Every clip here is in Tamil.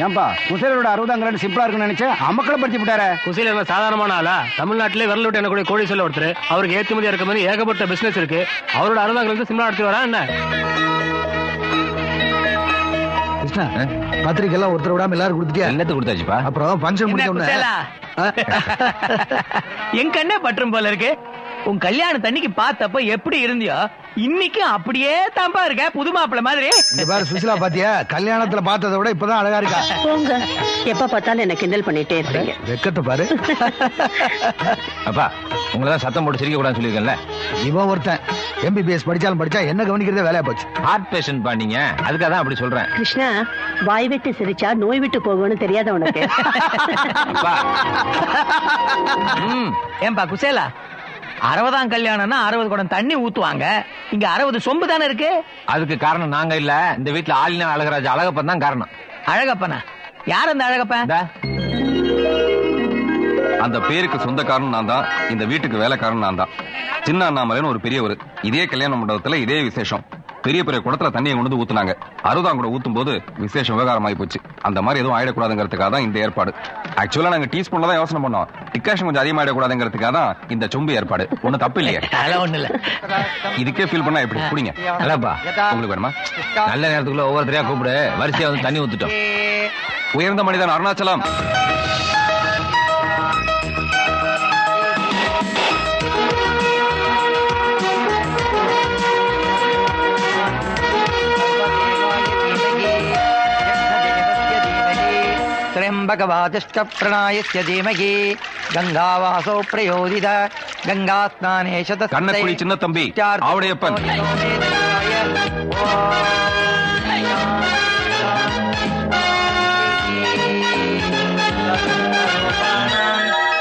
ஏன்பா குசேலோட 60 சிம்பிளா இருக்குன்னு நினைச்சேன் அம்மக்களை படுத்தி விட்டாரு. குசேல என்ன சாதாரணமான ஆளா? தமிழ்நாட்டிலே விரல் விட்டு என்ன கோழி சொல்ல ஒருத்தர். அவருக்கு ஏற்றுமதி இருக்க மாதிரி ஏகப்பட்ட பிசினஸ் இருக்கு. அவரோட 60 சிம்பிளா எடுத்து வரா என்ன? கிருஷ்ணா, பத்திரிக்கை எல்லாம் ஒருத்தர் விடாம எல்லாரும் கொடுத்துட்டியா? எல்லாத்துக்கும் கொடுத்தாச்சுப்பா. அப்புறம் பங்கன் முடிஞ்ச என் கண்ணே பற்றும் போல இருக்கு. உன் கல்யாண தண்ணிக்கு பார்த்தப்ப எப்படி இருந்தியோ இன்னைக்கு அப்படியே தாம்பா இருக்க, புது மாப்பிள்ள மாதிரி. இந்த பாரு சுசிலா, பாத்தியா கல்யாணத்துல பார்த்ததை விட இப்பதான் அழகா இருக்கா. போங்க, எப்ப பார்த்தாலும் என்ன கிண்டல் பண்ணிட்டே இருக்கீங்க. வெக்கத்தை பாரு. அப்பா உங்களதான் சத்தம் போட்டு சிரிக்க கூடாதுன்னு சொல்லியிருக்கேன்ல. இவன் ஒருத்தன் MBBS படிச்சாலும் படிச்சா என்ன கவனிக்கிறதே வேலையா போச்சு. ஹார்ட் பேஷண்ட் பண்ணீங்க, அதுக்காக தான் அப்படி சொல்றேன். கிருஷ்ணா, வாய் விட்டு சிரிச்சா நோய் விட்டு போகணும்னு தெரியாத உனக்கு. ஏன்பா குசேலா, 60ஆம் கல்யாணம்னா 60 குடம் தண்ணி ஊத்துவாங்க. இங்க 60 சொம்பு தானே இருக்கு. அதுக்கு காரணம் நாங்க இல்ல, இந்த வீட்டுல ஆளினா அழகராஜ் அழகப்பன் தான் காரணம். அழகப்பனா? யார் அந்த அழகப்பன்? அந்த பேருக்கு சொந்தக்காரன் நான் தான், இந்த வீட்டுக்கு வேலைக்காரன் நான் தான். சின்ன அண்ணாமலைன்னு ஒரு பெரியவர். இதே கல்யாண மண்டபத்துல இதே விசேஷம். பெரிய பெரிய குடத்துல தண்ணியை கொண்டு ஊத்துனாங்க. 60ஆம் கூட ஊத்தும் போது விசேஷம் விவகாரம் ஆகி போச்சு. அந்த மாதிரி எதுவும் ஆயிடக்கூடாதுங்கிறதுக்காக தான் இந்த ஏற்பாடு. ஆக்சுவலா நாங்க டீ ஸ்பூன்ல தான் யோசனை பண்ணோம். டிகாஷன் கொஞ்சம் அதிகமாயிடக்கூடாதுங்கிறதுக்காக தான் இந்த சொம்பு ஏற்பாடு. ஒண்ணு தப்பு இல்லையே. ஒண்ணு இல்ல. இதுக்கே ஃபீல் பண்ணா எப்படி குடிங்க. அதான்ப்பா, உங்களுக்கு வேணுமா? நல்ல நேரத்துக்குள்ள ஒவ்வொருத்தரையா கூப்பிடு, வரிசையா வந்து தண்ணி ஊத்துட்டோம். உயர்ந்த மனிதன் அருணாச்சலம். त्र्यंबकवाचष्ट प्रणयस्य धीमहि गंगावासो प्रयोदित गंगा स्नाने शतस्य கண்ணக்குடி சின்ன தம்பி ஆவடையப்பன்.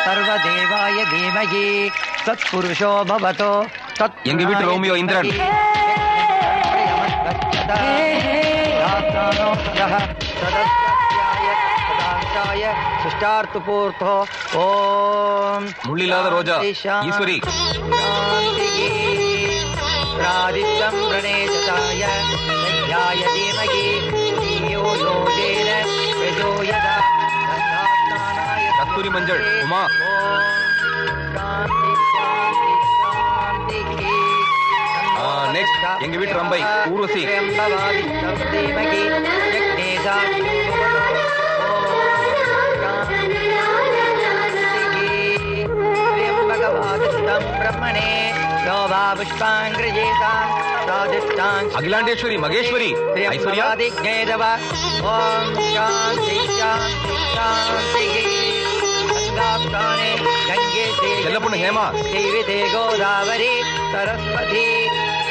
सर्वदेवाय धीमहि तत्पुरुषो भवतो. எங்க வீட்டு ரோமியோ இந்திரன். शिष्टार्थपूर्थो ओम முள்ளில்லாத ரோஜா ஈஸ்வரி. प्रादित्यं प्रणेशताय यज्ञाय धीमहि धियो यो येन प्रचोदयात् तन्नात्मानाय கஸ்தூரி மஞ்சள் உமா. நெக்ஸ்ட் எங்க வீட்டு ரம்பை ஊர்வசி. அகிலாண்டேஸ்வரி மகேஸ்வரி ஐஸ்வர்யா. செல்ல பொண்ணு ஹேமா. கோதாவரி சரஸ்வதி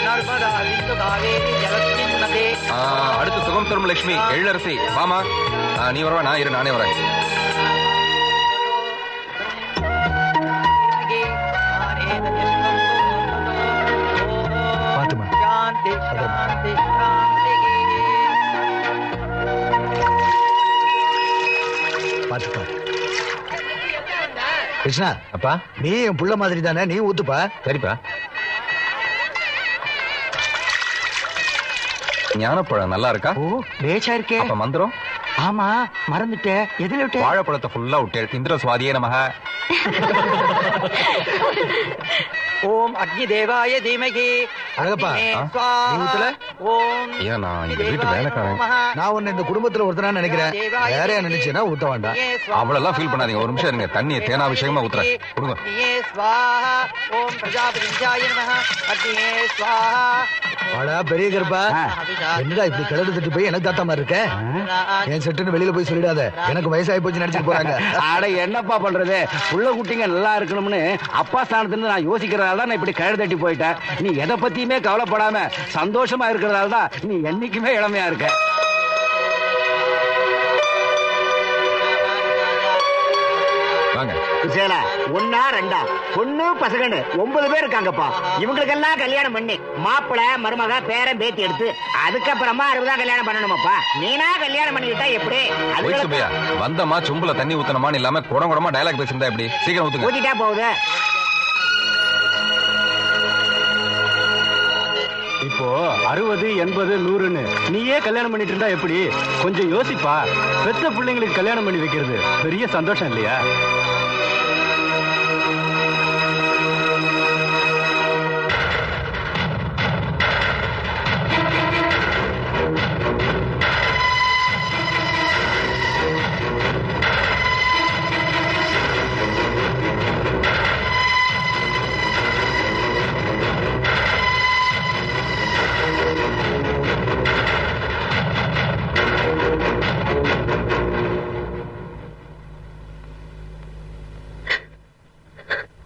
நர்மதா சிந்து காவேரி ஜலஸ்மின்னதே. அடுத்து சுகம் தரும் லட்சுமி எழிலரசி. வாமா, நீ வரவா? நான் இரு, நானே வரேன். பாத்துமா, பாத்துப்பா. கிருஷ்ணா, அப்பா நீ என் புள்ள மாதிரி தானே, நீ ஊத்துப்பா. சரிப்பா. ஞானப்பழம் நல்லா இருக்கா? ஓ, பேச்சா இருக்கே. அப்ப மந்திரம்? ஆமா, மறந்துட்டேன். எதுல விட்டு? வாழைப்பழத்தை ஃபுல்லா விட்டு இந்திர சுவாதியே நமக. ஓம் அக்னி தேவாய தீமகி. அழகப்பா, நீ ஊத்துல? ஓம் ஏன் நான் இந்த வீட்டு வேலைக்காரன். நான் உன்னை இந்த குடும்பத்துல ஒருத்தனா நினைக்கிறேன். வேறையா நினைச்சேன்னா ஊத்த வேண்டாம். அவ்வளவுலாம் ஃபீல் பண்ணாதீங்க. ஒரு நிமிஷம் இருங்க, தண்ணியை தேனாபிஷேகமா ஊத்துறேன். கொடுங்க. ஓம் பிரஜாபதியாய நமஹ. அக்னியே ஸ்வாஹா. வாடா பெரிய கருப்பா, என்னடா இப்படி கிளறு தட்டி போய் எனக்கு தாத்தா மாதிரி இருக்க? என் செட்டுன்னு வெளியில போய் சொல்லிடாத, எனக்கு வயசாகி போச்சு நினைச்சிட்டு போறாங்க. அட என்னப்பா பண்றது, புள்ள குட்டிங்க நல்லா இருக்கணும்னு அப்பா ஸ்தானத்துல நான் யோசிக்கிறதால தான் நான் இப்படி கழுறு தட்டி போயிட்டேன். நீ எதை பத்தியுமே கவலைப்படாம சந்தோஷமா இருக்கிறதால தான் நீ என்னைக்குமே இளமையா இருக்க. வாங்க. குசேலா, ஒன்னா ரெண்டா பொண்ணு பசங்கன்னு 9 பேர் இருக்காங்கப்பா. இவங்களுக்கெல்லாம் கல்யாணம் பண்ணி மாப்பிள மருமக பேரன் பேத்தி எடுத்து அதுக்கப்புறமா 60 கல்யாணம் பண்ணணுமாப்பா. நீனா கல்யாணம் பண்ணிக்கிட்டா எப்படி? வந்தமா சொம்புல தண்ணி ஊத்தனமான்னு இல்லாம குடம் குடமா டயலாக் பேசிருந்தா எப்படி? சீக்கிரம் ஊத்துங்க. ஊத்திட்டா போகுது. இப்போ 60, 80, 100ன்னு நீயே கல்யாணம் பண்ணிட்டு இருந்தா எப்படி? கொஞ்சம் யோசிப்பா. பெத்த பிள்ளைங்களுக்கு கல்யாணம் பண்ணி வைக்கிறது பெரிய சந்தோஷம் இல்லையா?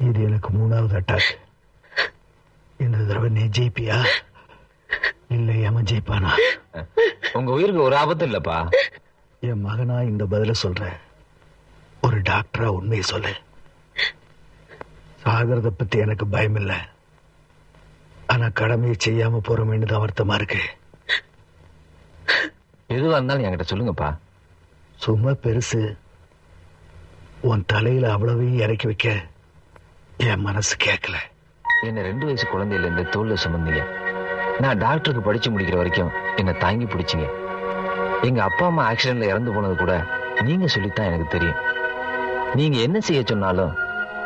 இது எனக்கு 3வது அட்டாக். இந்த தடவை நீ ஜெயிப்பியா இல்ல எமன் ஜெயிப்பானா? உங்க உயிருக்கு ஒரு ஆபத்து இல்லப்பா. என் மகனா இந்த பதில சொல்றேன். ஒரு டாக்டரா உண்மையை சொல்லு. சாகிறத பத்தி எனக்கு பயம் இல்ல. ஆனா கடமையை செய்யாம போறோமேன்னு தான் வருத்தமா இருக்கு. எதுவா இருந்தாலும் என்கிட்ட சொல்லுங்கப்பா. சும்மா பெருசு உன் தலையில அவ்வளவையும் இறக்கி வைக்க என் மனசு கேட்கல. என்ன 2 வயசு குழந்தையில இந்த தோல்ல சுமந்தீங்க. நான் டாக்டருக்கு படிச்சு முடிக்கிற வரைக்கும் என்ன தாங்கி பிடிச்சிங்க. எங்க அப்பா அம்மா ஆக்சிடென்ட்ல இறந்து போனது கூட நீங்க சொல்லித்தான் எனக்கு தெரியும். நீங்க என்ன செய்ய சொன்னாலும்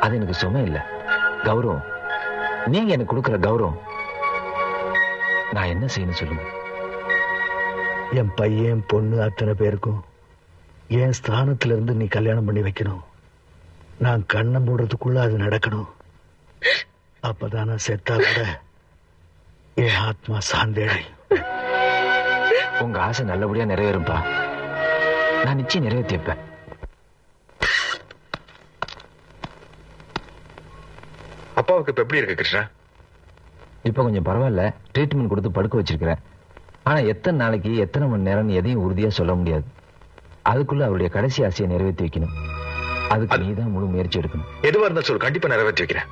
அது எனக்கு சுமை இல்ல, கௌரவம். நீங்க எனக்கு கொடுக்கிற கௌரவம். நான் என்ன செய்யணும் சொல்லுங்க. என் பையன் பொண்ணு அத்தனை பேருக்கும் என் ஸ்தானத்துல இருந்து நீ கல்யாணம் பண்ணி வைக்கணும். நான் கண்ணை மூடுறதுக்குள்ள அது நடக்கணும். அப்பதான் நான் செத்தா கூட என் ஆத்மா சாந்தேடை. உங்க ஆசை நல்லபடியா நிறைவேறும்பா. நான் நிச்சயம் நிறைவேற்றி வைப்பேன். அப்பாவுக்கு இப்ப எப்படி இருக்கு கிருஷ்ணா? இப்ப கொஞ்சம் பரவாயில்ல. ட்ரீட்மெண்ட் கொடுத்து படுக்க வச்சிருக்கிறேன். ஆனா எத்தனை நாளைக்கு எத்தனை மணி நேரம் எதையும் உறுதியா சொல்ல முடியாது. அதுக்குள்ள அவருடைய கடைசி ஆசையை நிறைவேற்றி வைக்கணும். அதுக்கு நீதான் முழு முயற்சி எடுக்கணும். எதுவா இருந்தா சொல்லு, கண்டிப்பா நிறைவேற்றி வைக்கிறேன்.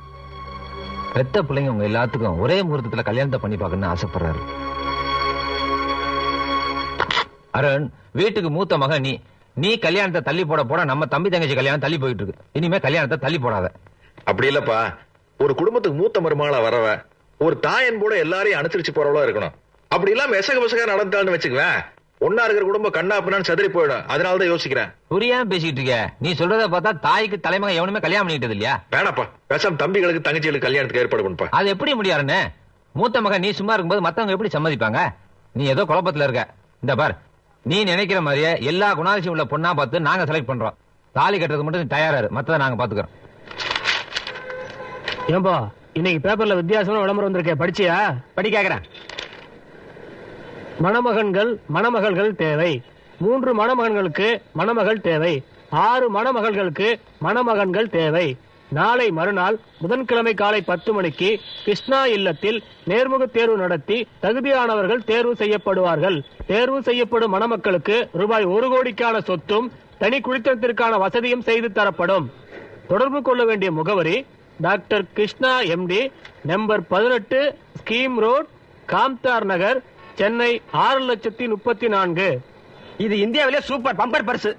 பெத்த பிள்ளைங்க உங்க எல்லாத்துக்கும் ஒரே முகூர்த்தத்துல கல்யாணத்தை பண்ணி பார்க்கணும்னு ஆசைப்படுறாரு. அருண், வீட்டுக்கு மூத்த மகன் நீ. நீ கல்யாணத்தை தள்ளி போட போட நம்ம தம்பி தங்கச்சி கல்யாணம் தள்ளி போயிட்டு இருக்கு. இனிமே கல்யாணத்தை தள்ளி போடாத. அப்படி இல்லப்பா, ஒரு குடும்பத்துக்கு மூத்த மருமகளா வரவ ஒரு தாயன் கூட எல்லாரையும் அனுசரிச்சு போறவளா இருக்கணும். அப்படி இல்லாம எசக பசக நடந்தான்னு வச்சுக்குவேன், ஒன்னா இருக்கிற குடும்பம் கண்ணா பின்னான்னு சதுரி போயிடும். அதனாலதான் யோசிக்கிறேன். புரியாம பேசிட்டு இருக்க. நீ சொல்றத பார்த்தா தாய்க்கு தலைமகன் எவனுமே கல்யாணம் பண்ணிட்டது இல்லையா? வேணாப்பா, பேசாம தம்பிகளுக்கு தங்கச்சிகளுக்கு கல்யாணத்துக்கு ஏற்பாடு பண்ணுப்பா. அது எப்படி முடியாருன்னு? மூத்த மகன் நீ சும்மா இருக்கும்போது மத்தவங்க எப்படி சம்மதிப்பாங்க? நீ ஏதோ குழப்பத்துல இருக்க. இந்த பார், நீ நினைக்கிற மாதிரியே எல்லா குணாதிசயம் உள்ள பொண்ணா பார்த்து நாங்க செலக்ட் பண்றோம். தாலி கட்டுறது மட்டும் நீ தயாராரு, மத்ததை நாங்க பாத்துக்கிறோம். ஏன்பா இன்னைக்கு பேப்பர்ல வித்தியாசமான விளம்பரம் வந்திருக்கே, படிச்சியா? படி கேக்குறேன். மணமகன்கள் மணமகள்கள் தேவை. 3 மணமகன்களுக்கு மணமகள் தேவை. 6 மணமகள்களுக்கு மணமகன்கள் தேவை. நாளை மறுநாள் புதன்கிழமை காலை 10 மணிக்கு கிருஷ்ணா இல்லத்தில் நேர்முக தேர்வு நடத்தி தகுதியானவர்கள் தேர்வு செய்யப்படுவார்கள். தேர்வு செய்யப்படும் மணமக்களுக்கு ரூபாய் 1 கோடிக்கான சொத்தும் தனி குடித்தனத்திற்கான வசதியும் செய்து தரப்படும். தொடர்பு கொள்ள வேண்டிய முகவரி doctor Krishna MD, number 18, scheme road, Kamdar Nagar, Chennai 6,34,000. இது இந்தியாவிலே சூப்பர் பம்பர் பரிசு.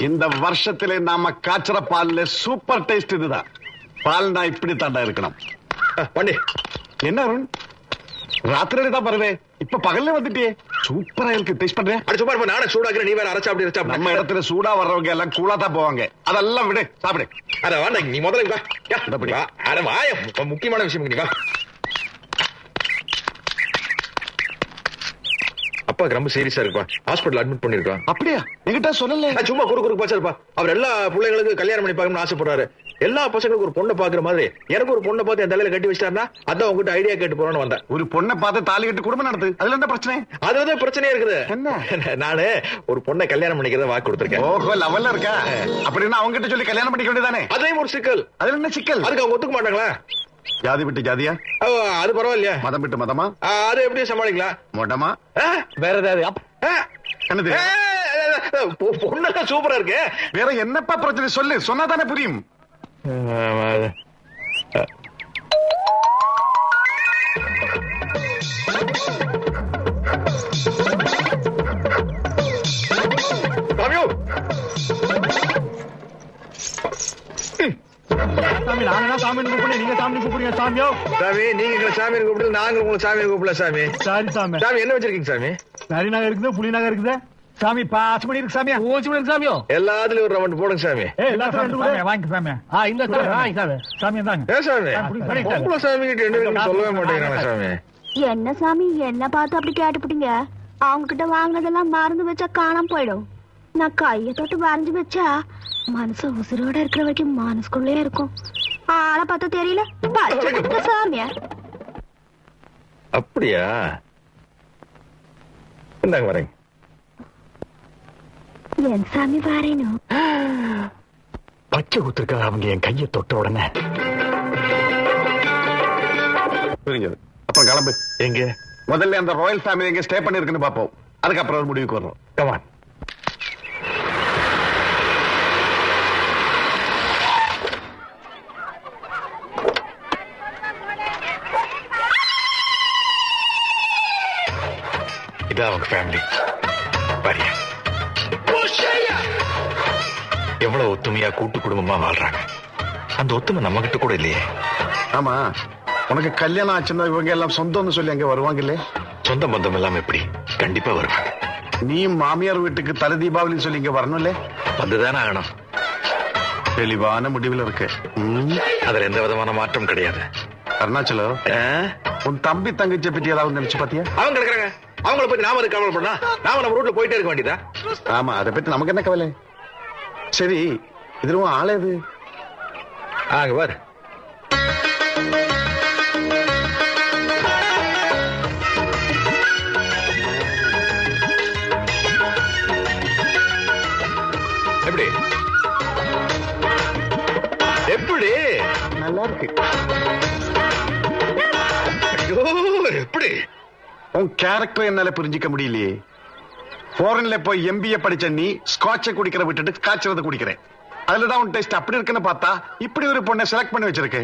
இந்த வருஷத்திலே நாம காய்ச்சற பால்ல சூப்பர் டேஸ்ட் இதுதான். பால்னா இப்படி தாண்டா இருக்கணும். பண்ணி என்ன அருண், ராத்திரியில தான் வருவேன், இப்ப பகல்ல வந்துட்டியே. சூப்பரா இருக்கு, டேஸ்ட் பண்றேன். அடி சும்மா இருப்பா, நானே சூடாக்குறேன், நீ வேற அரைச்சா அப்படி அரைச்சா. நம்ம இடத்துல சூடா வர்றவங்க எல்லாம் கூலா தான் போவாங்க. அதெல்லாம் விடு, சாப்பிடு. அட வாடா, நீ முதல்ல வா. வா, அட வாய, முக்கியமான விஷயம் நீ வா. அப்பாக்கு ரொம்ப சீரியஸா இருக்குப்பா, ஹாஸ்பிடல் அட்மிட் பண்ணிருக்கோம். அப்படியா? என்கிட்ட சொல்லல. சும்மா குறுக்கு பாச்சாருப்பா. அவர் எல்லா பிள்ளைங்களுக்கு கல்யாணம் பண்ணி பார்க்கணும்னு ஆசைப்படுறாரு. எல்லா பசங்களுக்கும் ஒரு பொண்ணை பாக்குற மாதிரி எனக்கு ஒரு பொண்ணை பார்த்து என் தலையில கட்டி வச்சிட்டாருன்னா அதான் உங்ககிட்ட ஐடியா கேட்டு போறோம்னு வந்தேன். ஒரு பொண்ணை பார்த்து தாலி கட்டி குடும்பம் நடத்து, அதுல என்ன பிரச்சனை? அதுதான் பிரச்சனையா இருக்குது. என்ன? நானு ஒரு பொண்ணை கல்யாணம் பண்ணிக்கிறத வாக்கு கொடுத்திருக்கேன். ஓஹோ, லெவல்ல இருக்கா? அப்படின்னா அவங்க கிட்ட சொல்லி கல்யாணம் பண்ணிக்க வேண்டியதானே? அதையும் ஒரு சிக்கல். அதுல என்ன சிக்கல்? அதுக்கு அவங்க ஒத்துக்க மாட்டாங்களா? ஜாதி விட்டு ஜாதியா? அது பரவாயில்லையா? மதம் விட்டு மதமா? அது எப்படி சமாளிக்கலாம்? மொட்டமா? வேற ஏதாவது என்னது? பொண்ணெல்லாம் சூப்பரா இருக்கு. வேற என்னப்பா பிரச்சனை சொல்லு, சொன்னாதானே புரியும். ரம்யு தான் சாமி கூப்பிடுங்க, நீங்க சாமி கூப்பிடுங்க சாமியோ. சாமி நீங்க எங்களை சாமி கூப்பிடல, நாங்க உங்களை சாமி கூப்பிடல சாமி. சரி சாமி. சாமி என்ன வச்சிருக்கீங்க சாமி? நரி நகை இருக்குது, புலி நகை இருக்குது சாமி. பாஸ் பண்ணி இருக்கு சாமியா. ஓசி மணி சாமியோ. எல்லாத்துலயும் ஒரு ரவுண்ட் போடுங்க சாமி. வாங்கி சாமி. இந்த சாமி வாங்கி சாமி. சாமி தாங்க. ஏன் சாமி உங்களை சாமி கிட்ட என்ன சொல்லவே மாட்டேங்கிறாங்க சாமி. என்ன சாமி என்ன பார்த்து அப்படி கேட்டுப்பிட்டீங்க? அவங்க கிட்ட வாங்கினதெல்லாம் மறந்து வச்சா காணாம போயிடும். நான் கையை தொட்டு வரைஞ்சு வச்சா மனசு உசுரோட இருக்கிற வரைக்கும் மனசுக்குள்ளே இருக்கும். ஆளை பார்த்தா தெரியல பச்சை குடுத்த சாமியா. அப்படியா? இந்தாங்க வரேங்க. என் சாமி வரேனும். பச்சை குத்துருக்காங்க அவங்க என் கையை தொட்ட உடனே. புரிஞ்சது. அப்புறம் கிளம்பு. எங்க முதல்ல அந்த ராயல் ஃபேமிலி எங்க ஸ்டே பண்ணிருக்குன்னு பாப்போம். அதுக்கப்புறம் ஒரு முடிவுக்கு வர்றோம். கமான். இதான் அவங்க ஃபேமிலி. பாரியா எவ்வளவு ஒத்துமையா கூட்டு குடும்பமா வாழ்றாங்க. அந்த ஒத்துமை நம்ம கிட்ட கூட இல்லையே. ஆமா, உனக்கு கல்யாணம் ஆச்சுன்னா இவங்க எல்லாம் சொந்தம்னு சொல்லி அங்க வருவாங்க இல்லையே? சொந்த பந்தம் எல்லாம் எப்படி? கண்டிப்பா வருவாங்க. நீ மாமியார் வீட்டுக்கு தலை தீபாவளின்னு சொல்லி இங்க வரணும் இல்ல? வந்துதானே ஆகணும். தெளிவான முடிவில் இருக்கு. அதுல எந்த விதமான மாற்றம் கிடையாது. அருணாச்சலம், உன் தம்பி தங்கச்சியை பத்தி ஏதாவது நினைச்சு பாத்தியா? அவங்க கிடக்குறாங்க, அவங்கள பத்தி நாம கவலை பண்ணா நாம நம்ம ரூட்ல போயிட்டே இருக்க வேண்டியதா? ஆமா, அதை பத்தி நமக்கு என்ன கவலை? சரி, இதுவும் ஆளேது அங்க பாரு. எப்படி எப்படி நல்லா இருக்கு. ஐயோ எப்படி உன் கேரக்டர் என்னால புரிஞ்சிக்க முடியலையே. ஃபாரின்ல போய் MBA படிச்ச நீ ஸ்காட்சை குடிக்கிற விட்டுட்டு காய்ச்சறத குடிக்கிறேன். அதுலதான் உன் டேஸ்ட் அப்படி இருக்குன்னு பார்த்தா இப்படி ஒரு பொண்ணை செலக்ட் பண்ணி வச்சிருக்கு.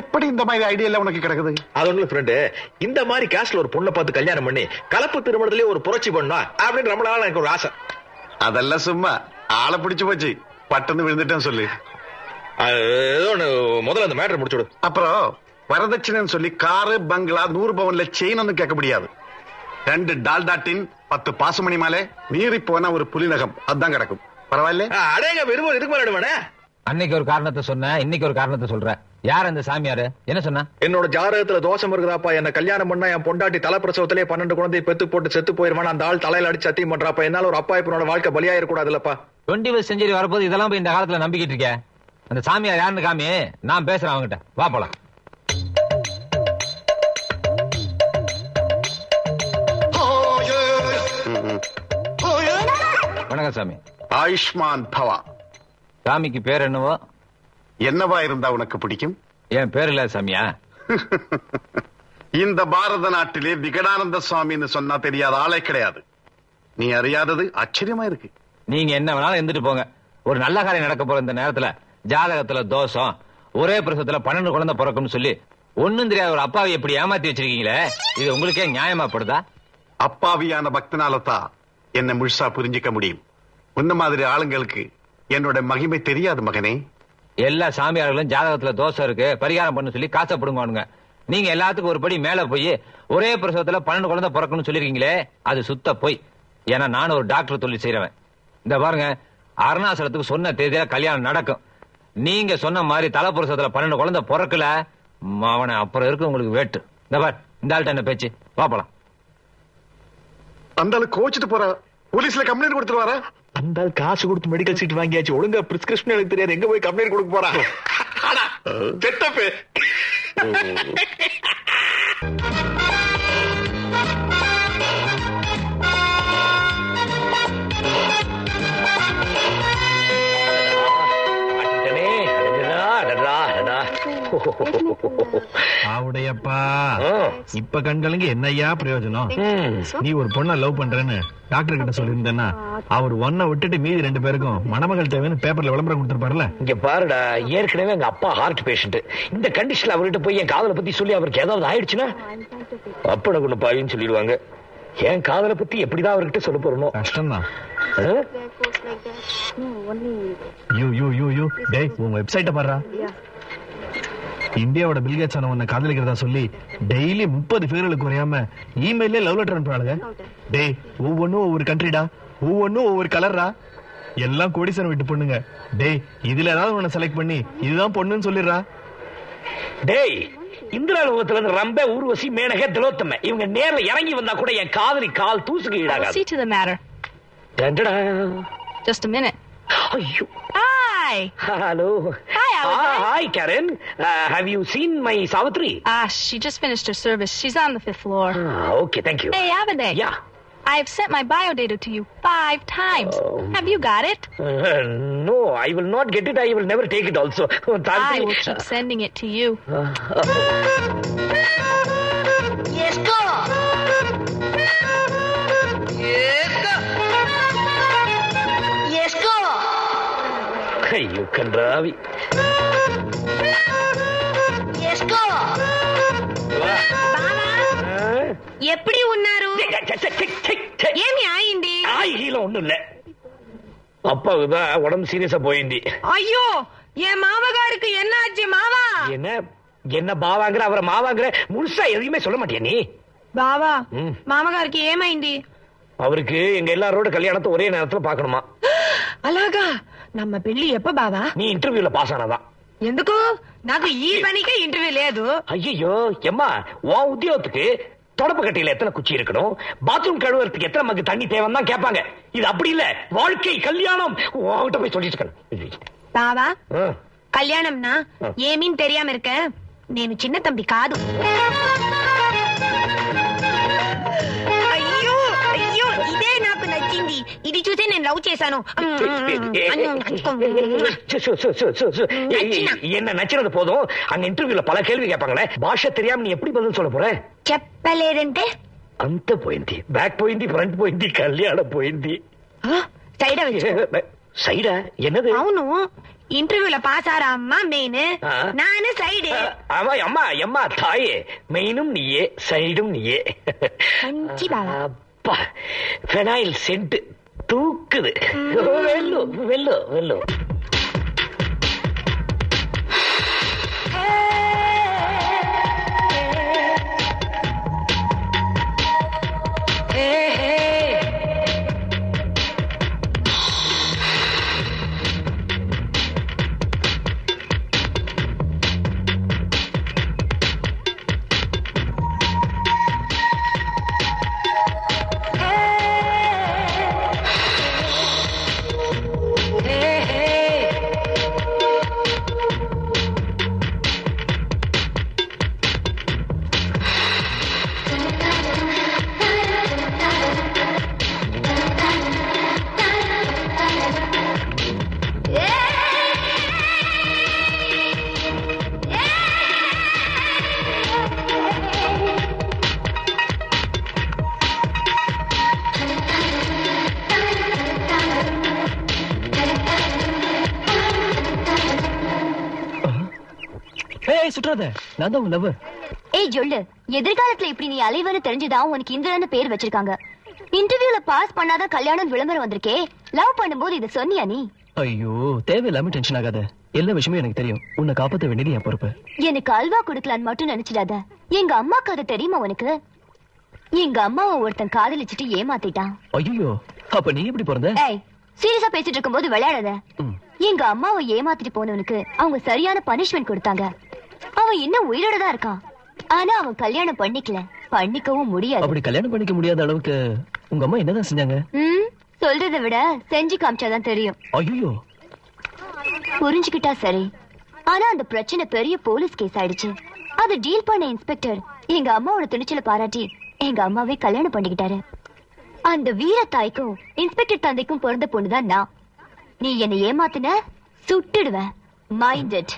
எப்படி இந்த மாதிரி ஐடியா எல்லாம் உனக்கு கிடக்குது? அது ஒண்ணு ஃப்ரெண்டு, இந்த மாதிரி காஸ்ட்ல ஒரு பொண்ணை பார்த்து கல்யாணம் பண்ணி கலப்பு திருமணத்திலேயே ஒரு புரட்சி பண்ணா அப்படின்னு ரொம்ப நாள் எனக்கு ஒரு ஆசை. அதெல்லாம் சும்மா ஆளை பிடிச்சு போச்சு, பட்டுன்னு விழுந்துட்டேன்னு சொல்லு. ஏதோ ஒண்ணு முதல்ல அந்த மேட்டர் முடிச்சுடு. அப்புறம் வரதட்சணைன்னு சொல்லி காரு பங்களா 100 பவுன்ல செயின் ஒன்னும் கேட்க முடியாது. 2 டால்டா டின் 10 பாசுமணி மாலை மீறி போனா ஒரு புலிநகம் அதுதான் கிடக்கும். பரவாயில்ல? அடேங்க விரும்பும் இதுக்கு மேல வேணே. அன்னைக்கு ஒரு காரணத்தை சொன்ன, இன்னைக்கு ஒரு காரணத்தை சொல்ற. யார் அந்த சாமியாரு? என்ன சொன்னா? என்னோட ஜாதகத்துல தோஷம் இருக்குதாப்பா, என்ன கல்யாணம் பண்ணா என் பொண்டாட்டி தலைப்பிரசவத்திலே 12 குழந்தையை பெத்து போட்டு செத்து போயிருவான். அந்த ஆள் தலையில அடிச்சு சத்தியம் பண்றாப்பா. என்னால ஒரு அப்பா இப்ப வாழ்க்கை பலியாயிர கூடாதுல்லப்பா. 21st செஞ்சுரி வரப்போது இதெல்லாம் போய் இந்த காலத்துல நம்பிக்கிட்டு இருக்க. அந்த சாமியார் யாருன்னு காமி, நான் பேசுறேன் அவங்ககிட்ட. வா போலாம். வணக்கம் சாமி. ஆயுஷ்மான் பவா. சாமிக்கு பேர் என்னவோ? என்னவா இருந்தா உனக்கு பிடிக்கும்? என் பேர் இல்ல சாமியா? இந்த பாரத நாட்டிலே விகடானந்த சுவாமின்னு சொன்னா தெரியாத ஆளே கிடையாது. நீ அறியாதது ஆச்சரியமா இருக்கு. நீங்க என்ன வேணாலும் இருந்துட்டு போங்க. ஒரு நல்ல காரியம் நடக்க போற இந்த நேரத்துல ஜாதகத்துல தோஷம், ஒரே பிரசவத்துல 12 குழந்தை பிறக்கும்னு சொல்லி ஒண்ணும் தெரியாத ஒரு அப்பாவை எப்படி ஏமாத்தி வச்சிருக்கீங்களே, இது உங்களுக்கே நியாயமா படுதா? அப்பாவியான பக்தனாலதான் என்ன முழுசா புரிஞ்சிக்க முடியும். உன்ன மாதிரி ஆளுங்களுக்கு என்னோட மகிமை தெரியாது மகனே. எல்லா சாமியார்களும் ஜாதகத்துல தோஷம் இருக்கு பரிகாரம் பண்ணு சொல்லி காசை பிடுங்குவானுங்க. நீங்க எல்லாத்துக்கும் ஒரு படி மேல போய் ஒரே பிரசவத்துல 12 குழந்தை பிறக்கணும்னு சொல்லிருக்கீங்களே, அது சுத்த போய். ஏன்னா நானும் ஒரு டாக்டர் தொழில் செய்யறவன். இந்த பாருங்க, அருணாசலத்துக்கு சொன்ன தேதியில கல்யாணம் நடக்கும். நீங்க சொன்ன மாதிரி தலைப்புரசத்துல 12 குழந்தை பிறக்கல, அவனை அப்புறம் இருக்கு உங்களுக்கு வேட்டு. இந்த பார், இந்த ஆள்கிட்ட என்ன பேச்சு? வாப்பலாம். அந்த ஆளு கோச்சிட்டு போறா. போலீஸ்ல கம்ப்ளைண்ட் கொடுத்துட்டு வரா. அந்த ஆள் காசு கொடுத்து மெடிக்கல் சீட் வாங்கியாச்சு. ஒழுங்கா பிரிஸ்கிரிப்ஷன் எனக்கு தெரியாது, எங்க போய் கம்ப்ளைண்ட் கொடுக்க போறா? செட்டப்பே. ஆவுடையப்பா, இப்ப கண்களுங்க என்னையா பிரயோஜனம்? நீ ஒரு பொண்ணை லவ் பண்றேன்னு டாக்டர் கிட்ட சொல்லியிருந்தேன்னா அவர் ஒன்ன விட்டுட்டு மீதி 2 பேருக்கும் மணமகள் தேவைன்னு பேப்பர்ல விளம்பரம் கொடுத்திருப்பாருல. இங்க பாருடா, ஏற்கனவே எங்க அப்பா ஹார்ட் பேஷண்ட். இந்த கண்டிஷன்ல அவர்கிட்ட போய் என் காதலை பத்தி சொல்லி அவருக்கு ஏதாவது ஆயிடுச்சுன்னா அப்பட கொண்டு பாயின்னு சொல்லிடுவாங்க. என் காதலை பத்தி எப்படிதான் அவர்கிட்ட சொல்ல போறணும்? கஷ்டம்தான். உங்க வெப்சைட்ட பாருடா. இந்தியாவோட பில்கேட்ஸ் உன்னை காதலிக்கிறதா சொல்லி டெய்லி 30 பேர்களுக்கு குறையாம இமெயிலே லவ் லெட்டர் அனுப்புறாளுங்க. டேய், ஒவ்வொன்னும் ஒவ்வொரு கண்ட்ரிடா, ஒவ்வொன்னும் ஒவ்வொரு கலர்ரா, எல்லாம் கோடீஸ்வரன் வீட்டு பொண்ணுங்க. டேய், இதுல ஏதாவது உன்னை செலக்ட் பண்ணி இதுதான் பொண்ணுன்னு சொல்லிடுறா. டேய், இந்திராலோகத்துல இருந்து ரம்பே, ஊர்வசி, மேனக, திலோத்தம இவங்க நேர்ல இறங்கி வந்தா கூட என் காதலி கால் தூசுக்கு ஈடாகாது. See to the matter. Just a minute. ஐயோ. Hi. Hello. Hi, Alvin. Hi, Karen. Have you seen my Savitri? She just finished her service. She's on the 5th floor. Okay, thank you. Hey, Avade. Yeah. I've sent my biodata to you 5 times. Have you got it? No, I will not get it. I will never take it also. I will keep sending it to you. Yes, go. Yes, go. Yes, go. You can ravi. Yes, go. எப்படி உன்னாரு? ஏமி ஆயிண்டி? ஆயில ஒண்ணும் இல்ல, அப்பாவுதான் உடம்பு சீரியஸா போயிண்டி. ஐயோ, என் மாமகாருக்கு என்ன ஆச்சு மாவா? என்ன பாவாங்கிற, அவரை மாவாங்கிற, முழுசா எதையுமே சொல்ல மாட்டியா நீ? பாவா, மாமகாருக்கு ஏமாயிண்டி? அவருக்கு எங்க எல்லாரோட கல்யாணத்தை ஒரே நேரத்துல பாக்கணுமா. అలాగా, நம்ம పెళ్లి எப்ப బావా? நீ ఇంటర్వ్యూல పాస్ ఆనదా. ఎందుకు? నాకు ఈ పనికే ఇంటర్వ్యూ లేదు. ஐயோ எம்மா, உன் உத்தியோகத்துக்கு தொடப்பு கட்டையில எத்தனை குச்சி இருக்கணும், பாத்ரூம் கழுவுறதுக்கு எத்தனை மக்கு தண்ணி தேவைன்னு தான் கேட்பாங்க. இது அப்படி இல்ல, வாழ்க்கை கல்யாணம். உன்கிட்ட போய் சொல்லிட்டு இருக்கணும். బావా, కళ్యాణంనా ఏమీని తెలియామ இருக்க, నేను చిన్న తంబి కాదు. అయ్యో అయ్యో, ఇదే నాకు నచ్చింది. ఇది చూసే నేను లవ్ చేశాను. என்ன நச்சினது போதும், அங்க இன்டர்வியூல பல கேள்வி கேட்பாங்களே, பாஷை தெரியாம நீ எப்படி பதில் சொல்ல போற? చెప్పలేదంటే అంత పోయింది, బ్యాక్ పోయింది, ఫ్రంట్ పోయింది, కళ్యాణం పోయింది. సైడ్ సైడా என்னது? అవును, ఇంటర్వ్యూல పాస్ ஆற அம்மா மெயின், நானு சைடு. ஆமா அம்மா, அம்மா தாயே, மெயினும் நீயே, சைடும் நீயே. அப்பா, ஃபெனாயில் சென்ட் தூக்குது. வெல்லு வெல்லு வெல்லு. எதிர்காலத்துல இப்படி நீ அலைவன்னு தெரிஞ்சுதான் உனக்கு இந்திரன்னு பேர் வச்சிருக்காங்க. இன்டர்வியூல பாஸ் பண்ணாதான் கல்யாணம் விளம்பரம் வந்திருக்கே. லவ் பண்ணும்போது இத சொன்னியா நீ? ஐயோ, தேவையில்லாம டென்ஷன் ஆகாத. எல்லா விஷயமும் எனக்கு தெரியும். உன்னை காப்பாத்த வேண்டியது என் பொறுப்பு. எனக்கு அல்வா கொடுக்கலான்னு மட்டும் நினைச்சிடாத. எங்க அம்மாக்கு அது தெரியுமா உனக்கு? எங்க அம்மாவை ஒருத்தன் காதலிச்சுட்டு ஏமாத்திட்டான். ஐயோ, அப்ப நீ எப்படி பிறந்த? ஏய், சீரியஸா பேசிட்டு இருக்கும்போது விளையாடாத. எங்க அம்மாவை ஏமாத்திட்டு போனவனுக்கு அவங்க சரியான பனிஷ்மெண்ட் கொடுத்தாங்க. அவன் இன்னும் உயிரோட தான் இருக்கான். ஆனா அவன் கல்யாணம் பண்ணிக்கல, பண்ணிக்கவும் முடியாது. அப்படி கல்யாணம் பண்ணிக்க முடியாத அளவுக்கு உங்க அம்மா என்னதான் செஞ்சாங்க? சொல்றதை விட செஞ்சு காமிச்சாதான் தெரியும். ஐயோ, புரிஞ்சுக்கிட்டா சரி. ஆனா அந்த பிரச்சனை பெரிய போலீஸ் கேஸ் ஆயிடுச்சு. அது டீல் பண்ண இன்ஸ்பெக்டர் எங்க அம்மாவோட துணிச்சலை பாராட்டி எங்க அம்மாவை கல்யாணம் பண்ணிக்கிட்டாரு. அந்த வீர தாய்க்கும் இன்ஸ்பெக்டர் தந்தைக்கும் பிறந்த பொண்ணுதான் நான். நீ என்னை ஏமாத்தின சுட்டுடுவ. மைண்டட்.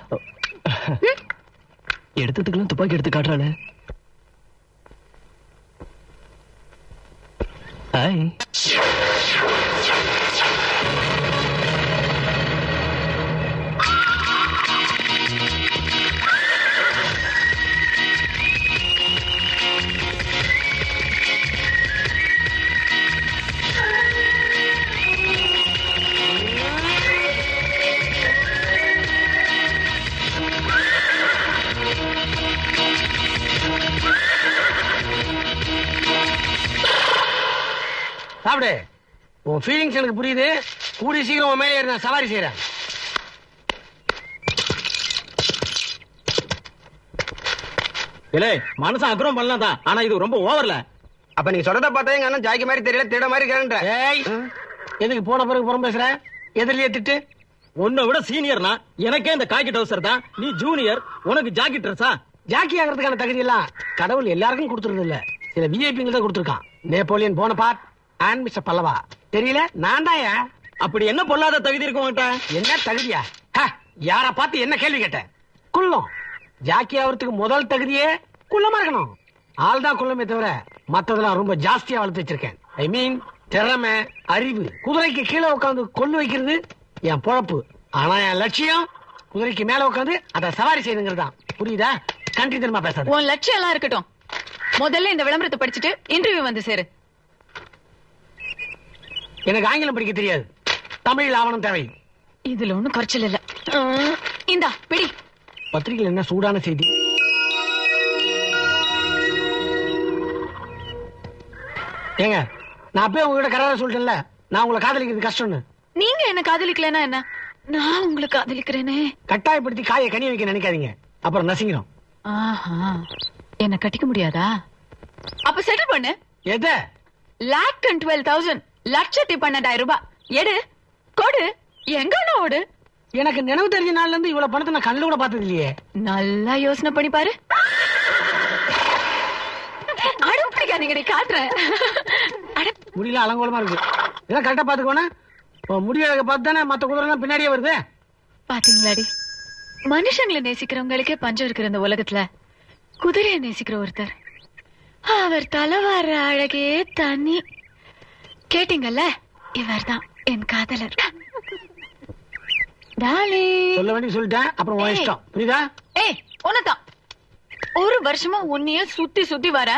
எடுத்ததுக்கெல்லாம் துப்பாக்கி எடுத்து காட்டுறாளே. ஹாய். சாப்பிடு. உன் ஃபீலிங்ஸ் எனக்கு புரியுது. கூடி சீக்கிரம் உன் மேலே ஏறி நான் சவாரி செய்யறேன். இல்லே மனசு அக்ரம் பண்ணலாம் தான், ஆனா இது ரொம்ப ஓவர்ல. அப்ப நீங்க சொல்றத பார்த்தா எங்க அண்ணன் ஜாக்கி மாதிரி தெரியல, திட மாதிரி கேரண்ட. ஏய், எதுக்கு போன பிறகு புறம் பேசுற? எதிரிலேயே திட்டு. உன்னை விட சீனியர்னா எனக்கே இந்த காக்கி டவுசர் தான், நீ ஜூனியர், உனக்கு ஜாக்கி ட்ரெஸ்ஸா? ஜாக்கி ஆகிறதுக்கான தகுதி எல்லாம் கடவுள் எல்லாருக்கும் கொடுத்துருது இல்ல, சில விஐபிங்க தான் கொடுத்துருக்கான். நேப்போலியன் போனபார்ட் அண்ட் மிஸ்டர் பல்லவா தெரியல, நான் தான். அப்படி என்ன பொல்லாத தகுதி இருக்கு உன்கிட்ட? என்ன தகுதியா? யார பார்த்து என்ன கேள்வி கேட்ட? குள்ளம். ஜாக்கி ஆகிறதுக்கு முதல் தகுதியே குள்ளமா இருக்கணும். ஆள் தான் குள்ளமே தவிர மத்ததெல்லாம் ரொம்ப ஜாஸ்தியா வளர்த்து வச்சிருக்கேன். ஐ மீன் திறமை, அறிவு. குதிரைக்கு கீழே உட்காந்து கொள்ளு வைக்கிறது என் பொழப்பு. ஆனா என் லட்சியம் குதிரைக்கு மேல உட்காந்து அதை சவாரி செய்யுங்கிறது தான். புரியுதா? கண்டி தெரியுமா பேசாத. உன் லட்சியம் எல்லாம் இருக்கட்டும், முதல்ல இந்த விளம்பரத்தை படிச்சுட்டு இன்டர்வியூ வந்து சேரு. எனக்கு ஆங்கிலம் படிக்க தெரியாது, தமிழ் ஆவணம் தேவை. இதுல ஒண்ணும் குறைச்சல் இல்ல. இந்தா பிடி. பத்திரிகையில் என்ன சூடான செய்தி? ஏங்க, நான் அப்பவே உங்ககிட்ட கரார சொல்லிட்டேன்ல, நான் உங்களை காதலிக்கிறது கஷ்டம்னு. நீங்க என்ன காதலிக்கலன்னா என்ன, நான் உங்களுக்கு காதலிக்கிறேனே. கட்டாயப்படுத்தி காயை கனி வைக்க நினைக்காதீங்க, அப்புறம் நசிங்கிறோம். ஆஹா, என்ன கட்டிக்க முடியாதா? அப்ப செட்டில் பண்ணு. எது? 1,12,000 1,12,000 ரூபாய் எடு, கொடு, எங்க ஓடு. எனக்கு நினைவு தெரிஞ்ச நாள்ல இருந்து இவ்வளவு பணத்தை நான் கண்ணுல கூட பார்த்தது இல்லையே. நல்லா யோசனை பண்ணி பாரு. அடப்பிடிக்காதீங்க, காட்டுறேன். முடியல அலங்கோலமா இருக்கு. இதெல்லாம் கரெக்டா பாத்துக்கோனா. முடியல பார்த்து தானே மத்த குதிரை பின்னாடியே வருது. பாத்தீங்களாடி, மனுஷங்களை நேசிக்கிறவங்களுக்கே பஞ்சம் இருக்கிற இந்த உலகத்துல குதிரையை நேசிக்கிற ஒருத்தர், அவர் தலைவார அழகே தனி. கேட்டீங்கல்ல, இவர்தான் என் காதலர். சொல்ல வேண்டிய சொல்லிட்டேன், அப்புறம் உன் இஷ்டம். புரியுதா? ஏய், உனதான் ஒரு வருஷமா உன்னைய சுத்தி சுத்தி வர,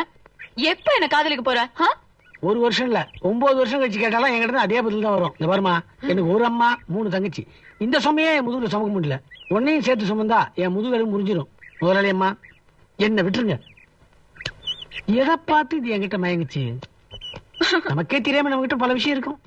எப்ப என்ன காதலிக்க போற? ஒரு வருஷம் இல்ல, 9 வருஷம் கழிச்சு கேட்டாலும் என்கிட்ட அதே பதில் தான் வரும். இந்த வருமா, எனக்கு ஒரு அம்மா 3 தங்கச்சி. இந்த சுமையே என் முதுகுல சுமக்க முடியல. உன்னையும் சேர்த்து சுமந்தா என் முதுகெலும் முறிஞ்சிடும். முதலாளி அம்மா, என்ன விட்டுருங்க. எதை பார்த்து இது என்கிட்ட மயங்குச்சு? நமக்கே தெரியாம நம்ம கிட்ட பல விஷயம் இருக்கும்.